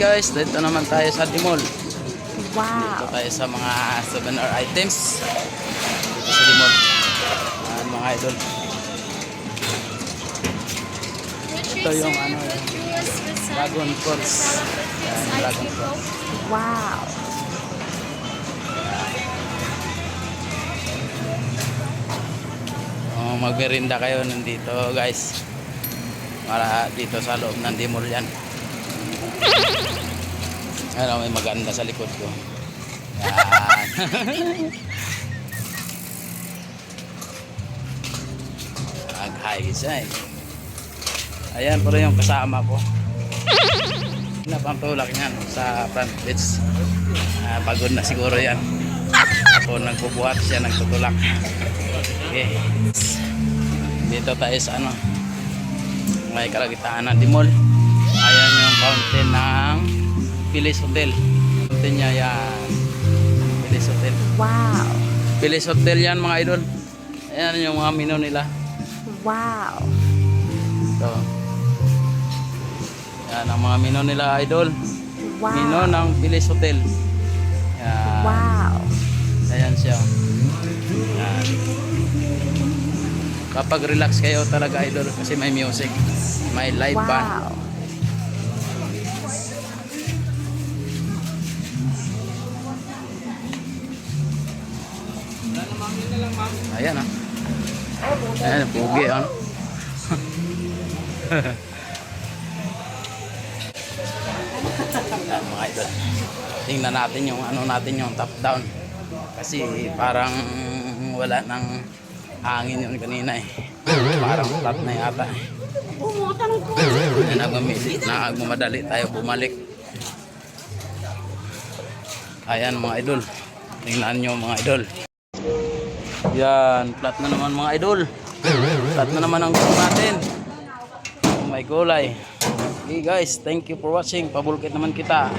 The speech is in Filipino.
guys, dito naman tayo sa Dimol. Dito Wow. tayo sa mga souvenir items. Dito sa Dimol. Ayan mga idol. Ito yung ano, Dragon Fruits. Ayan, Dragon Fruits. Wow. Magmerinda kayo nandito guys. Para dito sa loob ng Dimol yan. Ano, may maganda sa likod ko. Yan. Mag-high siya eh. Ayan pero yung kasama ko. Napampulak niyan sa front beach. Pagod na siguro yan. Ako nagbubuhat siya, nagtutulak. Okay. Dito tayo sa ano, may kalagitaan ng Dimol. Ayan yung fountain ng Pilis Hotel. Fountain niya yan. Pilis Hotel. Wow. Pilis Hotel yan mga idol. Ayan yung mga menu nila. Wow. So, yan ang mga menu nila idol. Wow. Menu ng Pilis Hotel. Yan. Wow. Ayan siya. Yan. Kapag relax kayo talaga idol kasi may music, may live band. Wow. Ayan ah. Ayan, pugi ah. Ayan mga idol. Tingnan natin yung ano natin yung top down. Kasi parang wala ng hangin yun kanina eh. Parang flat na yata eh. Nagmamadali tayo bumalik. Ayan mga idol. Tingnan nyo mga idol. Yan, flat na naman mga idol. Flat na naman ang gusto natin. Oh my gulay. Okay guys, thank you for watching. Pabulkit naman kita.